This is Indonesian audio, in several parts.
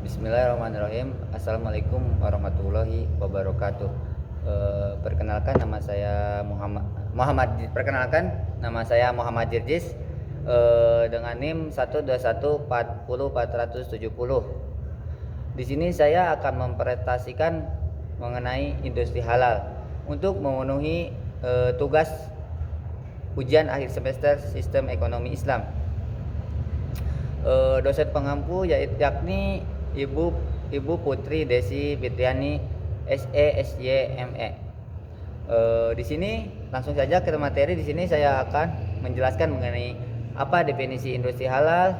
Bismillahirrahmanirrahim. Assalamualaikum warahmatullahi wabarakatuh. Perkenalkan nama saya Muhammad Jirjis, dengan NIM 121404070. Di sini saya akan mempresentasikan mengenai industri halal untuk memenuhi tugas ujian akhir semester Sistem Ekonomi Islam. Dosen pengampu yakni Ibu Putri Desi Fitriani SE SY ME. Di sini langsung saja ke materi. Di sini saya akan menjelaskan mengenai apa definisi industri halal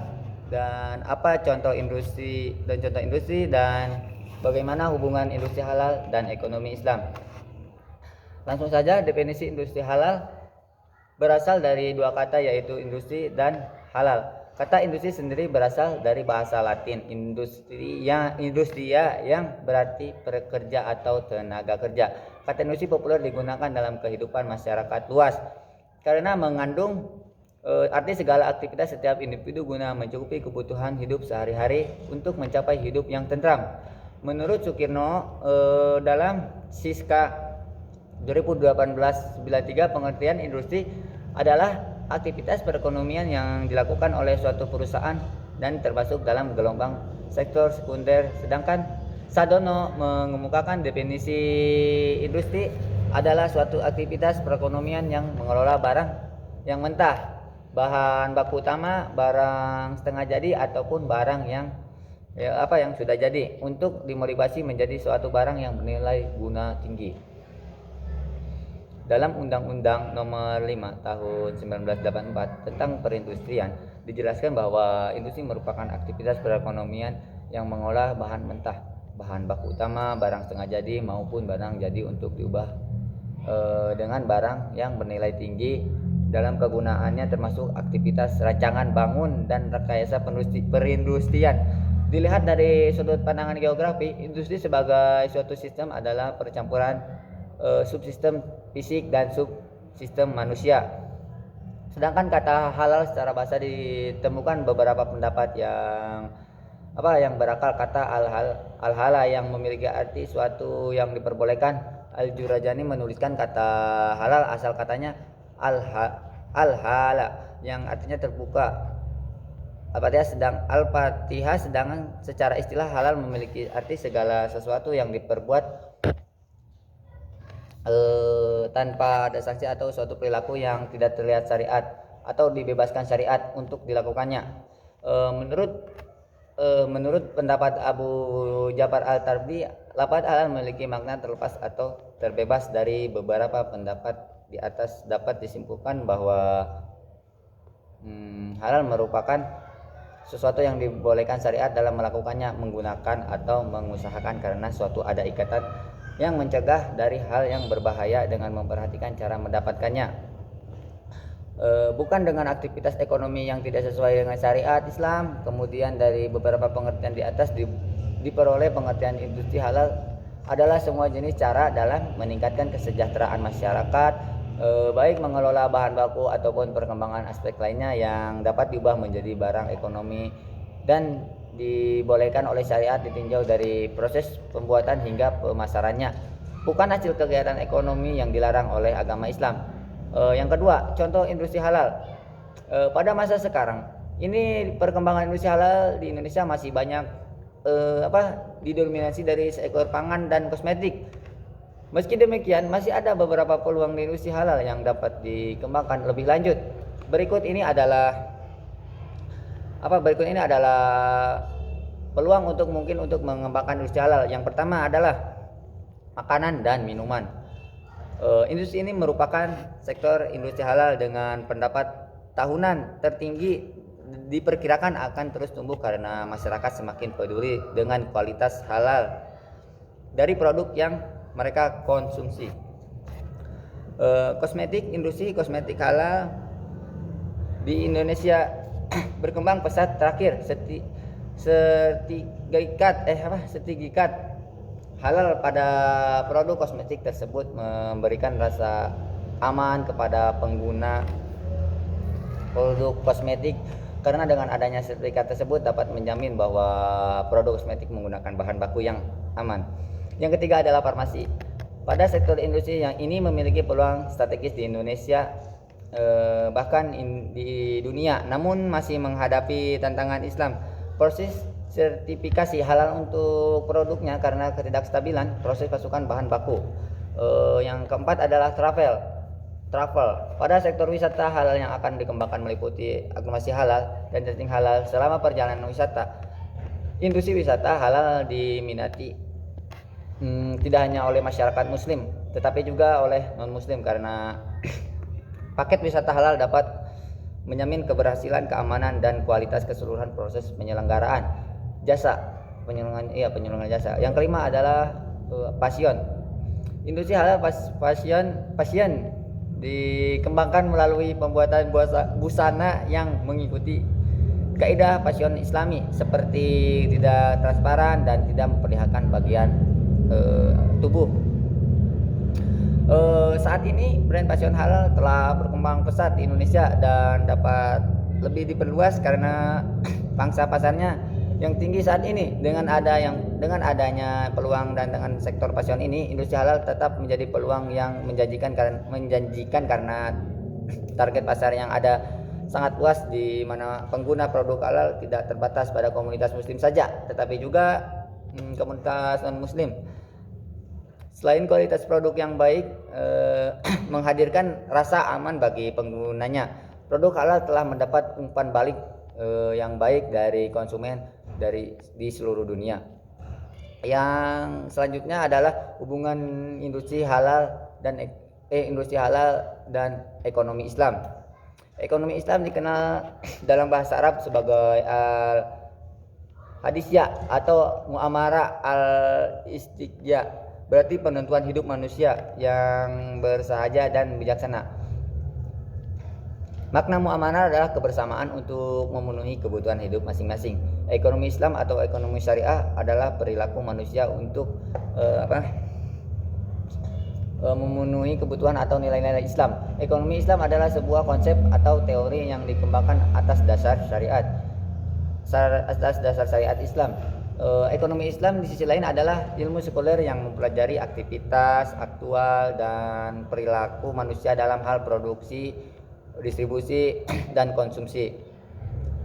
dan apa contoh industri dan bagaimana hubungan industri halal dan ekonomi Islam. Langsung saja, definisi industri halal berasal dari dua kata, yaitu industri dan halal. Kata industri sendiri berasal dari bahasa Latin industria yang berarti pekerja atau tenaga kerja. Kata industri populer digunakan dalam kehidupan masyarakat luas karena mengandung arti segala aktivitas setiap individu guna mencukupi kebutuhan hidup sehari-hari untuk mencapai hidup yang tentram. Menurut Sukirno, dalam Siska 2018-93, pengertian industri adalah aktivitas perekonomian yang dilakukan oleh suatu perusahaan dan termasuk dalam gelombang sektor sekunder. Sedangkan Sadono mengemukakan definisi industri adalah suatu aktivitas perekonomian yang mengelola barang yang mentah, bahan baku utama, barang setengah jadi ataupun barang yang sudah jadi untuk dimodifikasi menjadi suatu barang yang bernilai guna tinggi. Dalam Undang-Undang Nomor 5 Tahun 1984 tentang Perindustrian dijelaskan bahwa industri merupakan aktivitas perekonomian yang mengolah bahan mentah, bahan baku utama, barang setengah jadi maupun barang jadi untuk diubah dengan barang yang bernilai tinggi dalam kegunaannya, termasuk aktivitas rancangan bangun dan rekayasa perindustrian. Dilihat dari sudut pandangan geografi, industri sebagai suatu sistem adalah percampuran subsistem fisik dan subsistem manusia. Sedangkan kata halal secara bahasa ditemukan beberapa pendapat yang berakal. Kata al-hala yang memiliki arti suatu yang diperbolehkan. Al-Jurajani menuliskan kata halal asal katanya al-hala yang artinya terbuka. Al-Fatihah, sedangkan secara istilah halal memiliki arti segala sesuatu yang diperbuat tanpa ada sanksi atau suatu perilaku yang tidak terlihat syariat atau dibebaskan syariat untuk dilakukannya. Menurut pendapat Abu Ja'far Al-Tabari, lafaz halal memiliki makna terlepas atau terbebas. Dari beberapa pendapat di atas dapat disimpulkan bahwa halal merupakan sesuatu yang dibolehkan syariat dalam melakukannya, menggunakan atau mengusahakan karena suatu ada ikatan yang mencegah dari hal yang berbahaya dengan memperhatikan cara mendapatkannya, bukan dengan aktivitas ekonomi yang tidak sesuai dengan syariat Islam. Kemudian dari beberapa pengertian di atas diperoleh pengertian industri halal adalah semua jenis cara dalam meningkatkan kesejahteraan masyarakat, baik mengelola bahan baku ataupun perkembangan aspek lainnya yang dapat diubah menjadi barang ekonomi dan dibolehkan oleh syariat ditinjau dari proses pembuatan hingga pemasarannya, bukan hasil kegiatan ekonomi yang dilarang oleh agama Islam. Yang kedua, contoh industri halal. Pada masa sekarang ini perkembangan industri halal di Indonesia masih banyak didominasi dari sektor pangan dan kosmetik. Meski demikian, masih ada beberapa peluang di industri halal yang dapat dikembangkan lebih lanjut. Berikut ini adalah peluang untuk mengembangkan industri halal. Yang pertama adalah makanan dan minuman. Industri ini merupakan sektor industri halal dengan pendapat tahunan tertinggi, diperkirakan akan terus tumbuh karena masyarakat semakin peduli dengan kualitas halal dari produk yang mereka konsumsi. Industri kosmetik halal di Indonesia berkembang pesat. Terakhir, sertifikat halal pada produk kosmetik tersebut memberikan rasa aman kepada pengguna produk kosmetik karena dengan adanya sertifikat tersebut dapat menjamin bahwa produk kosmetik menggunakan bahan baku yang aman. Yang ketiga adalah farmasi. Pada sektor industri yang ini memiliki peluang strategis di Indonesia, bahkan di dunia, namun masih menghadapi tantangan Islam. Proses sertifikasi halal untuk produknya karena ketidakstabilan proses pasukan bahan baku. Yang keempat adalah travel. Pada sektor wisata, halal yang akan dikembangkan meliputi aklimasi halal dan testing halal selama perjalanan wisata. Industri wisata halal diminati tidak hanya oleh masyarakat muslim, tetapi juga oleh non-muslim karena paket wisata halal dapat menjamin keberhasilan, keamanan, dan kualitas keseluruhan proses penyelenggaraan penyelenggaraan jasa. Yang kelima adalah passion. Industri halal passion dikembangkan melalui pembuatan busana yang mengikuti kaidah passion Islami seperti tidak transparan dan tidak memperlihatkan bagian tubuh. Saat ini brand passion halal telah berkembang pesat di Indonesia dan dapat lebih diperluas karena pangsa pasarnya yang tinggi saat ini. Dengan adanya peluang dan dengan sektor passion ini, industri halal tetap menjadi peluang yang menjanjikan karena target pasar yang ada sangat luas, di mana pengguna produk halal tidak terbatas pada komunitas muslim saja, tetapi juga komunitas non muslim. Selain kualitas produk yang baik, menghadirkan rasa aman bagi penggunanya, produk halal telah mendapat umpan balik yang baik dari konsumen di seluruh dunia. Yang selanjutnya adalah hubungan industri halal dan ekonomi Islam. Ekonomi Islam dikenal dalam bahasa Arab sebagai al-hadisya atau muamarah al-istiqya, berarti penentuan hidup manusia yang bersahaja dan bijaksana. Makna muamarah adalah kebersamaan untuk memenuhi kebutuhan hidup masing-masing. Ekonomi Islam atau ekonomi syariah adalah perilaku manusia untuk memenuhi kebutuhan atau nilai-nilai Islam. Ekonomi Islam adalah sebuah konsep atau teori yang dikembangkan atas dasar syariat Islam. Ekonomi Islam di sisi lain adalah ilmu sekuler yang mempelajari aktivitas aktual dan perilaku manusia dalam hal produksi, distribusi, dan konsumsi.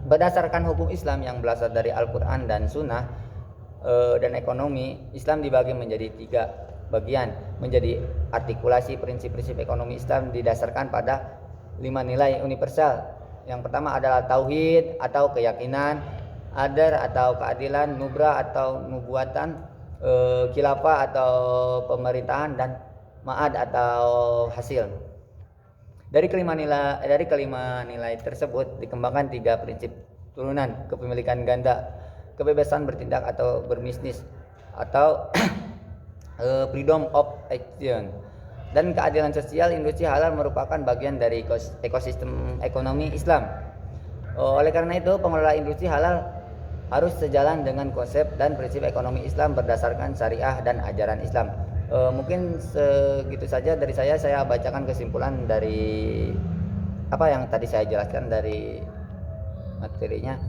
Berdasarkan hukum Islam yang berasal dari Al-Quran dan Sunnah, dan ekonomi Islam dibagi menjadi 3 bagian, menjadi artikulasi prinsip-prinsip ekonomi Islam didasarkan pada 5 nilai universal. Yang pertama adalah tauhid atau keyakinan, adar atau keadilan, nubra atau nubuatan, khilafah atau pemerintahan, dan ma'ad atau hasil. Dari kelima nilai tersebut dikembangkan 3 prinsip turunan: kepemilikan ganda, kebebasan bertindak atau berbisnis atau freedom of action, dan keadilan sosial. Industri halal merupakan bagian dari ekosistem ekonomi Islam. Oleh karena itu, pengelola industri halal harus sejalan dengan konsep dan prinsip ekonomi Islam berdasarkan syariah dan ajaran Islam. Mungkin segitu saja dari saya bacakan kesimpulan dari apa yang tadi saya jelaskan dari materinya.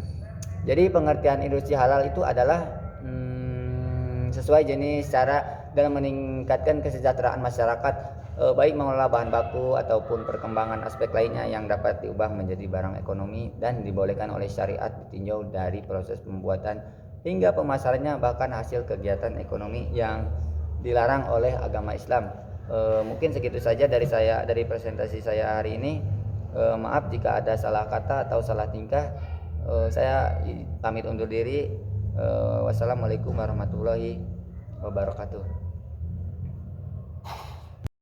Jadi pengertian industri halal itu adalah sesuai jenis cara dalam meningkatkan kesejahteraan masyarakat, baik mengelola bahan baku ataupun perkembangan aspek lainnya yang dapat diubah menjadi barang ekonomi dan dibolehkan oleh syariat, ditinjau dari proses pembuatan hingga pemasarannya, bahkan hasil kegiatan ekonomi yang dilarang oleh agama Islam. Mungkin segitu saja dari presentasi saya hari ini. Maaf jika ada salah kata atau salah tingkah. Saya pamit undur diri. Wassalamualaikum warahmatullahi wabarakatuh.